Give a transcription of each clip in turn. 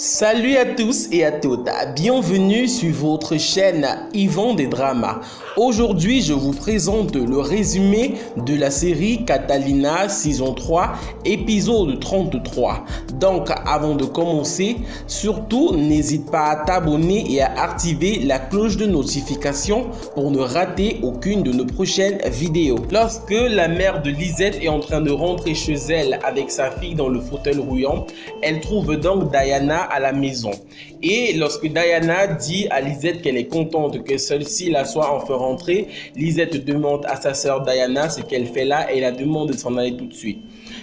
Salut à tous et à toutes, bienvenue sur votre chaîne Yvon des Dramas. Aujourd'hui, je vous présente le résumé de la série Catalina saison 3, épisode 33. Donc, avant de commencer, surtout n'hésite pas à t'abonner et à activer la cloche de notification pour ne rater aucune de nos prochaines vidéos. Lorsque la mère de Lisette est en train de rentrer chez elle avec sa fille dans le fauteuil roulant, elle trouve donc Diana à la maison. Et lorsque Diana dit à Lisette qu'elle est contente que celle-ci la soit enfin rentrée, Lisette demande à sa sœur Diana ce qu'elle fait là et la demande de s'en aller tout de suite.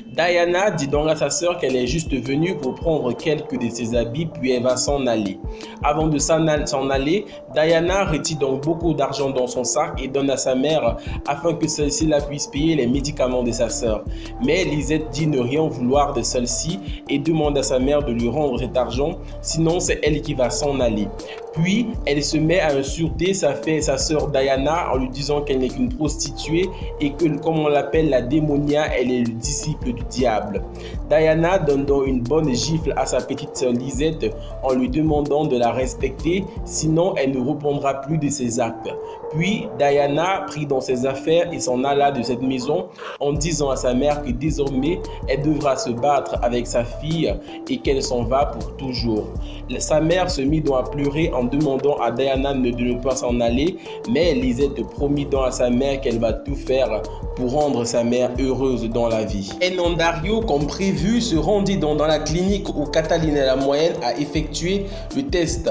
Diana dit donc à sa sœur qu'elle est juste venue pour prendre quelques de ses habits puis elle va s'en aller. Avant de s'en aller, Diana retire donc beaucoup d'argent dans son sac et donne à sa mère afin que celle-ci la puisse payer les médicaments de sa sœur. Mais Lisette dit ne rien vouloir de celle-ci et demande à sa mère de lui rendre cet argent, sinon c'est elle qui va s'en aller. Puis elle se met à insulter sa sœur Diana en lui disant qu'elle n'est qu'une prostituée et que, comme on l'appelle, la démonia, elle est le disciple du diable. Diana donne donc une bonne gifle à sa petite sœur Lisette en lui demandant de la respecter, sinon elle ne reprendra plus de ses actes. Puis Diana prit dans ses affaires et s'en alla de cette maison en disant à sa mère que désormais elle devra se battre avec sa fille et qu'elle s'en va pour toujours. Sa mère se mit donc à pleurer en demandant à Diana de ne pas s'en aller, mais Lisette promit donc à sa mère qu'elle va tout faire pour rendre sa mère heureuse dans la vie. Dario, comme prévu, se rendit donc dans la clinique où Catalina la moyenne a effectué le test.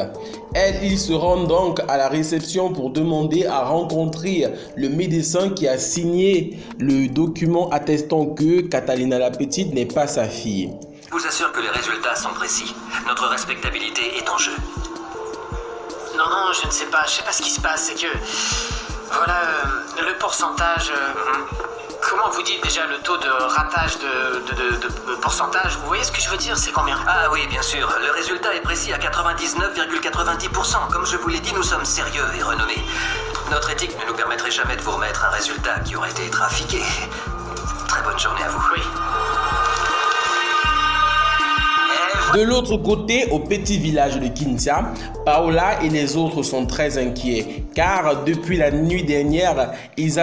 Ils se rendent donc à la réception pour demander à rencontrer le médecin qui a signé le document attestant que Catalina la petite n'est pas sa fille. Je vous assure que les résultats sont précis. Notre respectabilité est en jeu. Non, je ne sais pas. Je sais pas ce qui se passe. C'est que... Voilà, le pourcentage... Comment vous dites déjà le taux de ratage de pourcentage? Vous voyez ce que je veux dire? C'est combien? Ah oui, bien sûr. Le résultat est précis à 99,90%. Comme je vous l'ai dit, nous sommes sérieux et renommés. Notre éthique ne nous permettrait jamais de vous remettre un résultat qui aurait été trafiqué. Très bonne journée à vous. Oui. De l'autre côté, au petit village de Kintia, Paola et les autres sont très inquiets car depuis la nuit dernière, ils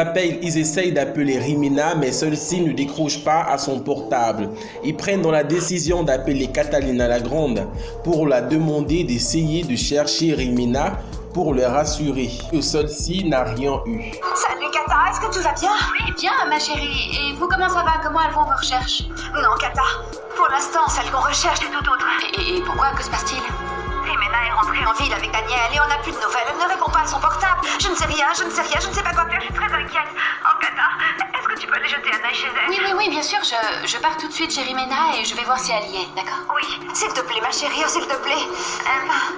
essayent d'appeler Rimina mais celle-ci ne décroche pas à son portable. Ils prennent donc la décision d'appeler Catalina la Grande pour la demander d'essayer de chercher Rimina pour le rassurer que celle-ci n'a rien eu. Salut Kata, est-ce que tout va bien? Oui, bien ma chérie. Et vous, comment ça va? Comment elles vont vos recherches? Non Kata, pour l'instant, celle qu'on recherche est tout autre. Et pourquoi? Que se passe-t-il? Rimena est rentrée en ville avec Daniel et on n'a plus de nouvelles. Elle ne répond pas à son portable. Je ne sais rien, je ne sais pas quoi faire, je suis très inquiète. Oh Kata, est-ce que tu peux aller jeter un œil chez elle? Oui, bien sûr, je pars tout de suite chez Rimena et je vais voir si elle y est, d'accord? Oui, s'il te plaît ma chérie, s'il te plaît.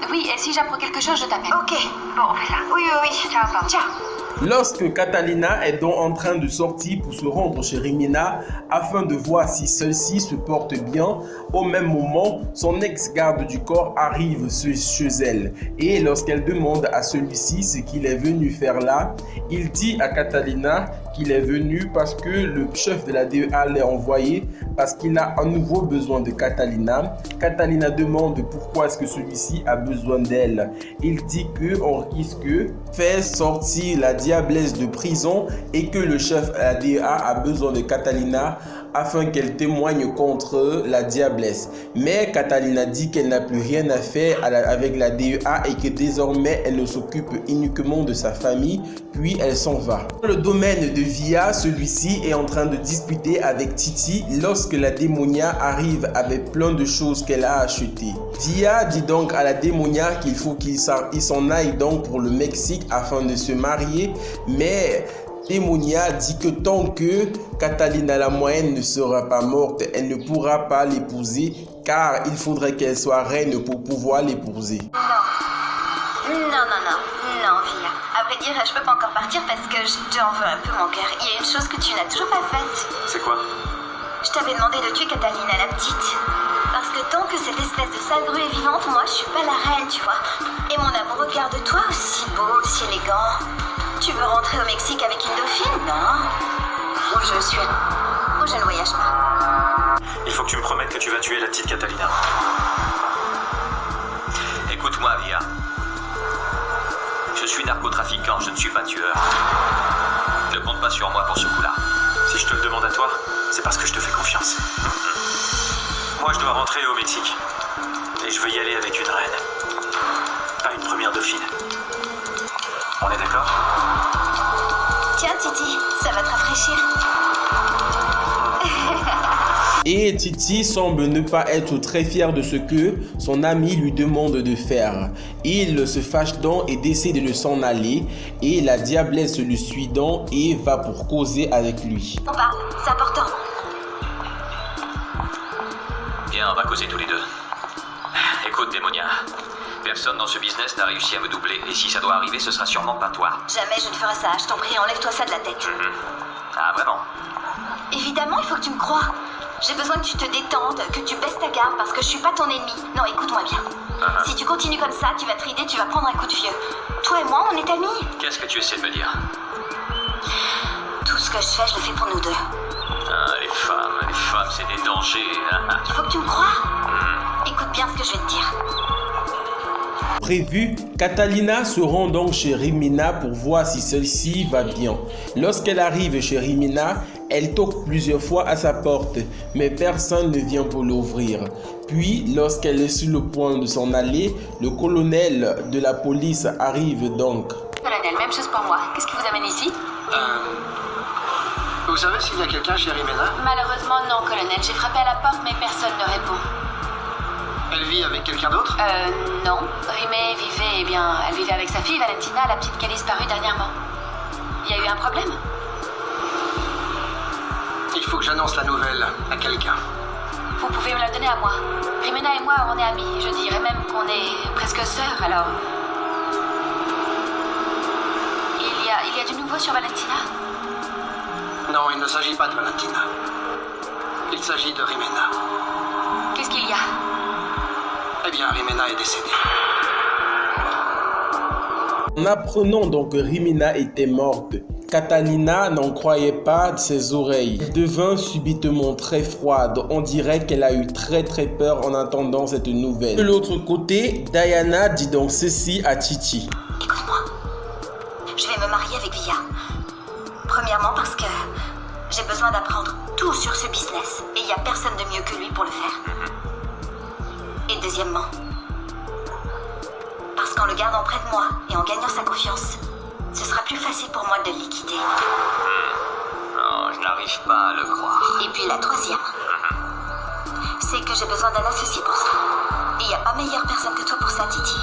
Oui, et si j'apprends quelque chose, je t'appelle. Ok, bon on fait ça. Oui. Ciao, papa. Ciao. Lorsque Catalina est donc en train de sortir pour se rendre chez Rimina afin de voir si celle-ci se porte bien, au même moment, son ex-garde du corps arrive chez elle. Et lorsqu'elle demande à celui-ci ce qu'il est venu faire là, il dit à Catalina qu'il est venu parce que le chef de la DEA l'a envoyé parce qu'il a à nouveau besoin de Catalina. Catalina demande pourquoi est-ce que celui-ci a besoin d'elle. Il dit qu'on risque de faire sortir la diablesse de prison et que le chef de la DEA a besoin de Catalina afin qu'elle témoigne contre la diablesse. Mais Catalina dit qu'elle n'a plus rien à faire avec la DEA et que désormais elle ne s'occupe uniquement de sa famille, puis elle s'en va. Dans le domaine de Via, celui-ci est en train de discuter avec Titi lorsque la démonia arrive avec plein de choses qu'elle a achetées. Via dit donc à la démonia qu'il faut qu'il s'en aille donc pour le Mexique afin de se marier, mais Démonia dit que tant que Catalina la moyenne ne sera pas morte, elle ne pourra pas l'épouser car il faudrait qu'elle soit reine pour pouvoir l'épouser. Non, Via. À vrai dire, je peux pas encore partir parce que je t'en veux un peu mon cœur. Il y a une chose que tu n'as toujours pas faite. C'est quoi? Je t'avais demandé de tuer Catalina la petite. Parce que tant que cette espèce de sale grue est vivante, moi je suis pas la reine, tu vois. Et mon amour regarde toi aussi beau, aussi élégant. Tu veux rentrer au Mexique avec une dauphine? Non. Moi je ne voyage pas. Il faut que tu me promettes que tu vas tuer la petite Catalina. Écoute-moi, Via. Je suis narcotrafiquant, je ne suis pas tueur. Ne compte pas sur moi pour ce coup-là. Si je te le demande à toi, c'est parce que je te fais confiance. Moi, je dois rentrer au Mexique. Et je veux y aller avec une reine. Pas une première dauphine. On est d'accord? Tiens, Titi, ça va te rafraîchir. Et Titi semble ne pas être très fier de ce que son ami lui demande de faire. Il se fâche donc et décide de s'en aller. Et la diablesse le suit donc et va pour causer avec lui. On parle, c'est important. Bien, on va causer tous les deux. Écoute, Démonia. Personne dans ce business n'a réussi à me doubler. Et si ça doit arriver, ce sera sûrement pas toi. Jamais je ne ferai ça, je t'en prie, enlève-toi ça de la tête. Ah, vraiment? Évidemment, il faut que tu me crois. J'ai besoin que tu te détendes, que tu baisses ta garde parce que je suis pas ton ennemi. Non, écoute-moi bien. Si tu continues comme ça, tu vas te rider, tu vas prendre un coup de vieux. Toi et moi, on est amis. Qu'est-ce que tu essaies de me dire? Tout ce que je fais, je le fais pour nous deux. Ah, les femmes, c'est des dangers. Il faut que tu me crois. Écoute bien ce que je vais te dire. Prévu, Catalina se rend donc chez Rimina pour voir si celle-ci va bien. Lorsqu'elle arrive chez Rimina, elle toque plusieurs fois à sa porte, mais personne ne vient pour l'ouvrir. Puis, lorsqu'elle est sur le point de s'en aller, le colonel de la police arrive donc. Colonel, même chose pour moi. Qu'est-ce qui vous amène ici? Vous savez s'il y a quelqu'un chez Rimena? Malheureusement, non, colonel. J'ai frappé à la porte, mais personne ne répond. Elle vit avec quelqu'un d'autre? Non. Rimé vivait, elle vivait avec sa fille, Valentina, la petite qui a disparu dernièrement. Il y a eu un problème? Il faut que j'annonce la nouvelle à quelqu'un. Vous pouvez me la donner à moi. Rimena et moi, on est amis. Je dirais même qu'on est presque sœurs, alors... Il y a du nouveau sur Valentina? Non, il ne s'agit pas de Valentina. Il s'agit de Rimena. Qu'est-ce qu'il y a? Eh bien, Rimena est décédée. En apprenant donc que Rimina était morte, Catalina n'en croyait pas de ses oreilles. Elle devint subitement très froide. On dirait qu'elle a eu très peur en entendant cette nouvelle. De l'autre côté, Diana dit donc ceci à Titi. Écoute-moi, je vais me marier avec Via. Premièrement parce que j'ai besoin d'apprendre tout sur ce business. Et il n'y a personne de mieux que lui pour le faire. Et deuxièmement, parce qu'en le gardant près de moi et en gagnant sa confiance, ce sera plus facile pour moi de le liquider. Non, je n'arrive pas à le croire. Et puis la troisième, c'est que j'ai besoin d'un associé pour ça. Et il n'y a pas meilleure personne que toi pour ça, Titi.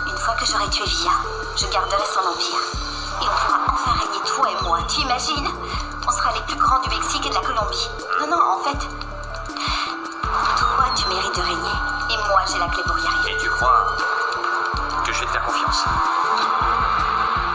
Une fois que j'aurai tué Via, je garderai son empire. Et on pourra enfin régner toi et moi. Tu imagines? On sera les plus grands du Mexique et de la Colombie. Non, en fait, toi tu mérites de régner. Et moi j'ai la clé pour y arriver. Et tu crois que je vais te faire confiance?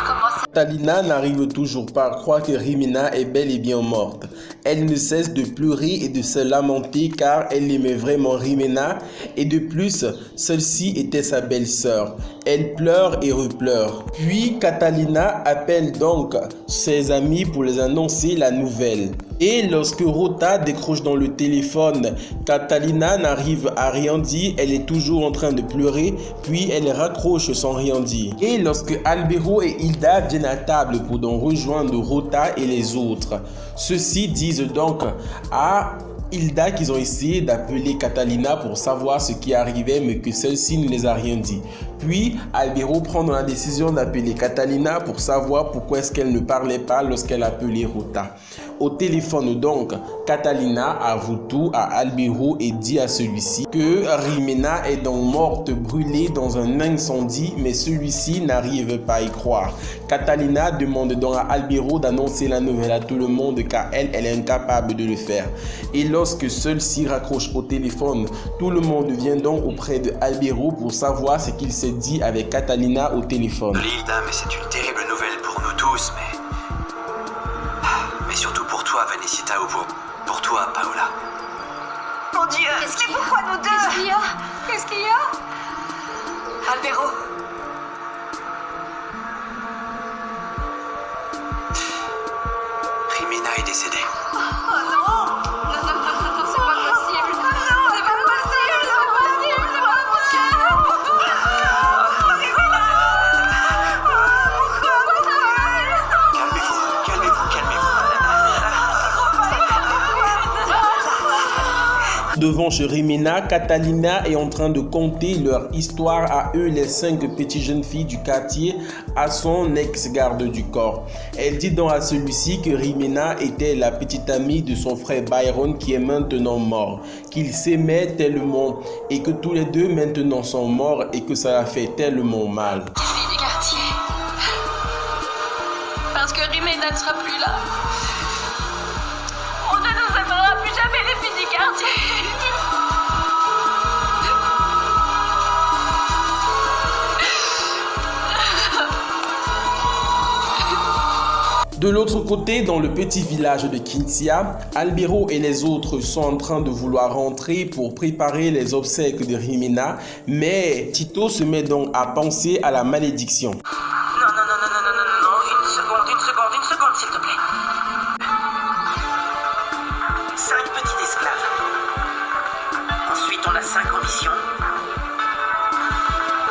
Comment ça? Catalina n'arrive toujours pas à croire que Rimina est bel et bien morte. Elle ne cesse de pleurer et de se lamenter car elle aimait vraiment Rimina et de plus, celle-ci était sa belle-sœur. Elle pleure et repleure. Puis Catalina appelle donc ses amis pour les annoncer la nouvelle. Et lorsque Rota décroche dans le téléphone, Catalina n'arrive à rien dire, elle est toujours en train de pleurer, puis elle raccroche sans rien dire. Et lorsque Albero et Hilda viennent à table pour donc rejoindre Rota et les autres, ceux-ci disent donc à Hilda qu'ils ont essayé d'appeler Catalina pour savoir ce qui arrivait mais que celle-ci ne les a rien dit. Puis Albero prend la décision d'appeler Catalina pour savoir pourquoi est-ce qu'elle ne parlait pas lorsqu'elle appelait Rota. Au téléphone donc, Catalina avoue tout à Albero et dit à celui-ci que Rimena est donc morte brûlée dans un incendie mais celui-ci n'arrive pas à y croire. Catalina demande donc à Albero d'annoncer la nouvelle à tout le monde car elle est incapable de le faire. Et lorsque celui-ci raccroche au téléphone, tout le monde vient donc auprès de Albero pour savoir ce qu'il s'est dit avec Catalina au téléphone. Hilda, mais c'est une terrible nouvelle pour nous tous, mais surtout pour toi, Vanesita, ou pour toi, Paola. Mon Dieu, mais pourquoi nous deux? Qu'est-ce qu'il y a? Qu'est-ce qu'il y a? Albero, Rimena est décédée. C'est pas possible. C'est pas possible. C'est pas possible. devant chez Rimena, Catalina est en train de conter leur histoire à eux, les 5 petites jeunes filles du quartier, à son ex-garde du corps. Elle dit donc à celui-ci que Rimena était la petite amie de son frère Byron qui est maintenant mort, qu'ils s'aimaient tellement et que tous les deux maintenant sont morts et que ça a fait tellement mal. Les filles du quartier. Parce que Rimena ne sera plus là. On ne nous aimera plus jamais, les filles du quartier. De l'autre côté, dans le petit village de Quintia, Albero et les autres sont en train de vouloir rentrer pour préparer les obsèques de Rimena, mais Tito se met donc à penser à la malédiction. Non, une seconde, s'il te plaît. 5 petits esclaves. Ensuite, on a 5 ambitions.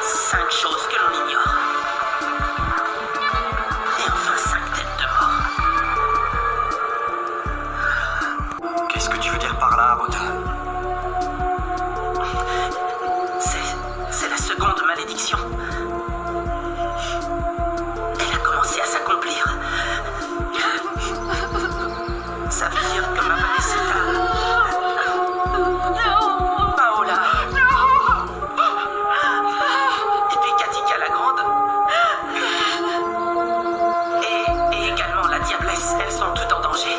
5 choses que l'on ignore. Et enfin, 5 têtes de mort. Qu'est-ce que tu veux dire par là, Rhoda? C'est la seconde malédiction. Elle a commencé à s'accomplir. Ça veut dire que ma Vanesita... Non, Paola... Non. Et puis Katika la Grande... Et également la Diablesse, elles sont toutes en danger.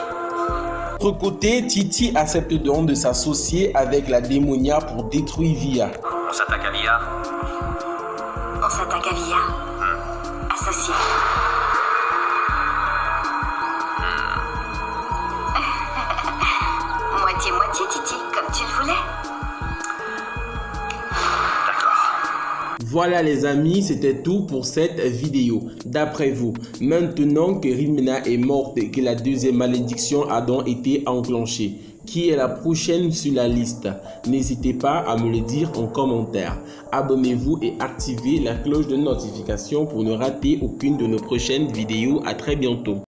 De l'autre côté, Titi accepte donc de s'associer avec la démonia pour détruire Via. On s'attaque à Lia. On s'attaque à Via. Associé. Moitié-moitié, Titi, comme tu le voulais. D'accord. Voilà les amis, c'était tout pour cette vidéo. D'après vous, maintenant que Rimena est morte et que la deuxième malédiction a donc été enclenchée, qui est la prochaine sur la liste? N'hésitez pas à me le dire en commentaire. Abonnez-vous et activez la cloche de notification pour ne rater aucune de nos prochaines vidéos. À très bientôt.